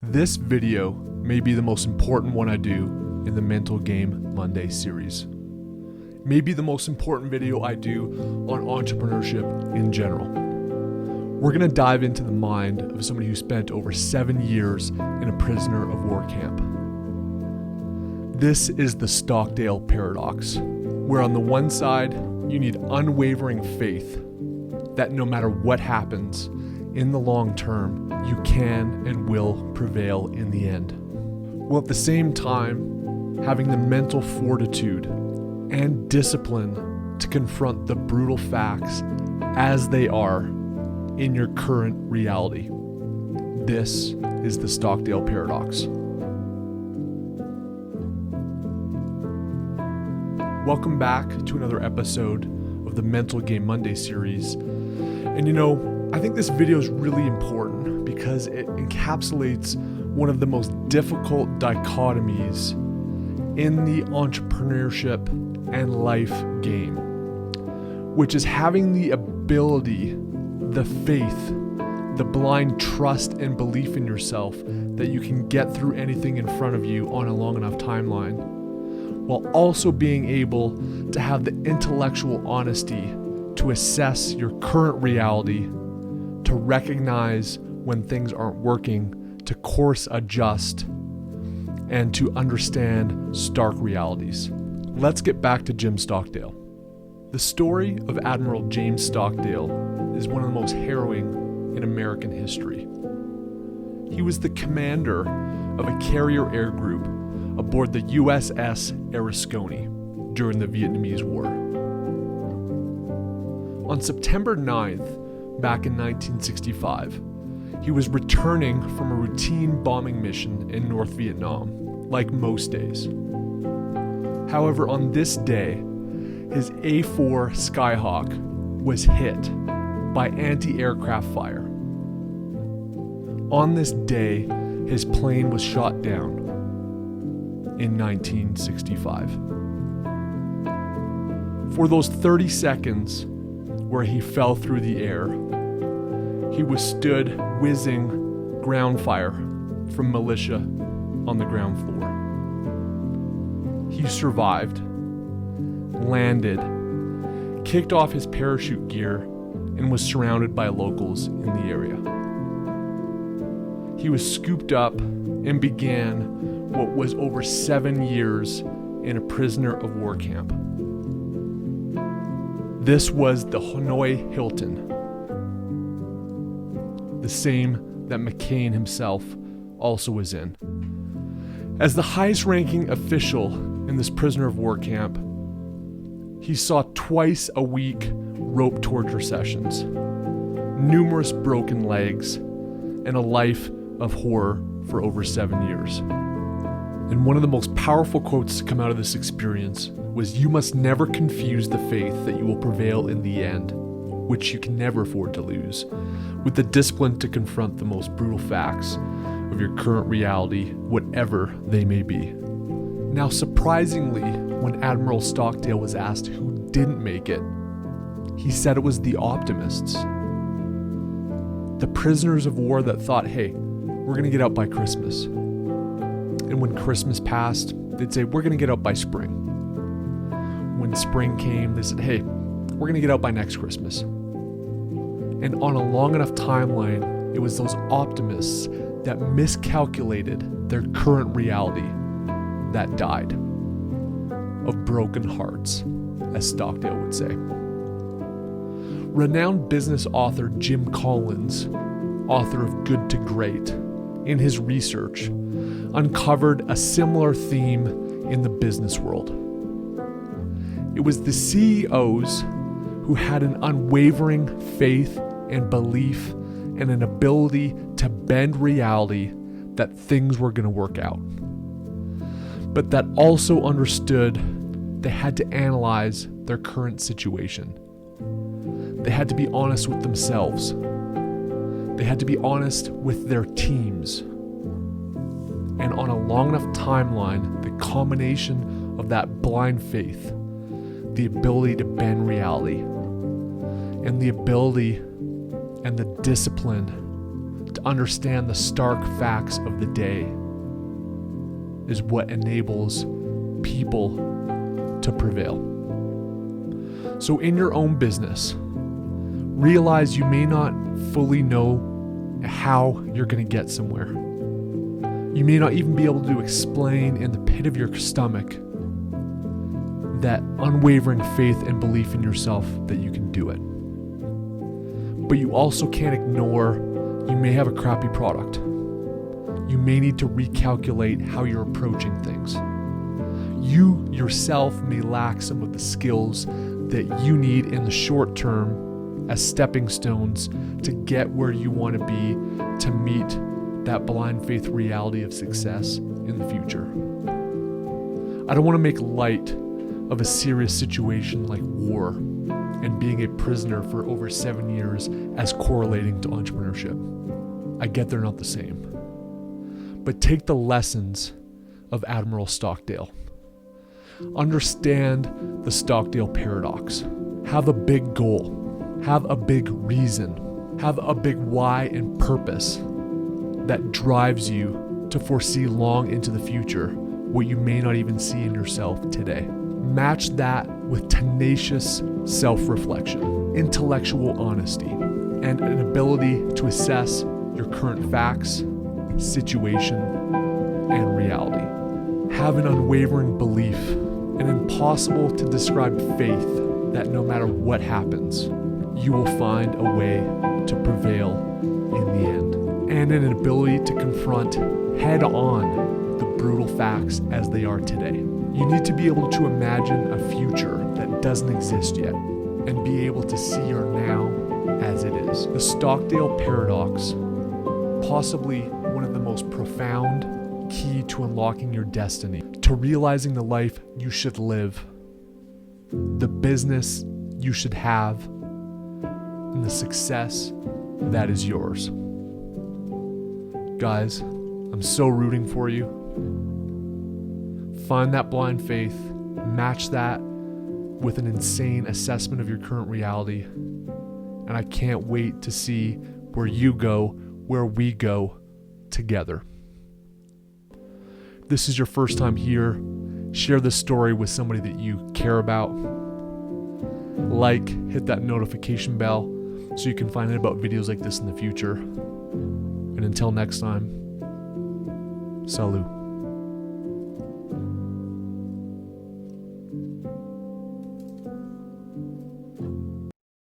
This video may be the most important one I do in the Mental Game Monday series. Maybe the most important video I do on entrepreneurship in general. We're going to dive into the mind of somebody who spent over 7 years in a prisoner of war camp. This is the Stockdale Paradox, where on the one side, you need unwavering faith that no matter what happens, in the long term, you can and will prevail in the end. While at the same time, having the mental fortitude and discipline to confront the brutal facts as they are in your current reality. This is the Stockdale Paradox. Welcome back to another episode of the Mental Game Monday series. And I think this video is really important because it encapsulates one of the most difficult dichotomies in the entrepreneurship and life game, which is having the ability, the faith, the blind trust and belief in yourself that you can get through anything in front of you on a long enough timeline, while also being able to have the intellectual honesty to assess your current reality, to recognize when things aren't working, to course adjust, and to understand stark realities. Let's get back to Jim Stockdale. The story of Admiral James Stockdale is one of the most harrowing in American history. He was the commander of a carrier air group aboard the USS Arizona during the Vietnamese War. On September 9th, back in 1965, he was returning from a routine bombing mission in North Vietnam, like most days. However, on this day, his A-4 Skyhawk was hit by anti-aircraft fire. On this day, his plane was shot down in 1965. For those 30 seconds where he fell through the air, he withstood whizzing ground fire from militia on the ground floor. He survived, landed, kicked off his parachute gear, and was surrounded by locals in the area. He was scooped up and began what was over 7 years in a prisoner of war camp. This was the Hanoi Hilton, the same that McCain himself also was in. As the highest-ranking official in this prisoner of war camp, he saw twice a week rope torture sessions, numerous broken legs, and a life of horror for over 7 years. And one of the most powerful quotes to come out of this experience was, "You must never confuse the faith that you will prevail in the end, which you can never afford to lose, with the discipline to confront the most brutal facts of your current reality, whatever they may be." Now, surprisingly, when Admiral Stockdale was asked who didn't make it, he said it was the optimists. The prisoners of war that thought, hey, we're going to get out by Christmas. And when Christmas passed, they'd say, we're going to get out by spring. When spring came, they said, hey, we're going to get out by next Christmas. And on a long enough timeline, it was those optimists that miscalculated their current reality that died of broken hearts, as Stockdale would say. Renowned business author Jim Collins, author of Good to Great, in his research, uncovered a similar theme in the business world. It was the CEOs who had an unwavering faith and belief and an ability to bend reality that things were going to work out, but that also understood they had to analyze their current situation. They had to be honest with themselves. They had to be honest with their teams. And on a long enough timeline, the combination of that blind faith, the ability to bend reality, and the ability and the discipline to understand the stark facts of the day is what enables people to prevail. So in your own business, realize you may not fully know how you're going to get somewhere. You may not even be able to explain in the pit of your stomach that unwavering faith and belief in yourself that you can do it. But you also can't ignore you may have a crappy product. You may need to recalculate how you're approaching things. You yourself may lack some of the skills that you need in the short term as stepping stones to get where you want to be to meet that blind faith reality of success in the future. I don't want to make light of a serious situation like war and being a prisoner for over 7 years as correlating to entrepreneurship. I get they're not the same. But take the lessons of Admiral Stockdale. Understand the Stockdale Paradox. Have a big goal. Have a big reason. Have a big why and purpose that drives you to foresee long into the future what you may not even see in yourself today. Match that with tenacious self-reflection, intellectual honesty, and an ability to assess your current facts, situation, and reality. Have an unwavering belief, an impossible to describe faith that no matter what happens, you will find a way to prevail in the end. And an ability to confront head-on the brutal facts as they are today. You need to be able to imagine a future that doesn't exist yet and be able to see your now as it is. The Stockdale Paradox, possibly one of the most profound key to unlocking your destiny, to realizing the life you should live, the business you should have, and the success that is yours. Guys, I'm so rooting for you. Find that blind faith, match that with an insane assessment of your current reality, and I can't wait to see where you go, where we go together. If this is your first time here, share this story with somebody that you care about. Like, hit that notification bell so you can find out about videos like this in the future. And until next time, salut.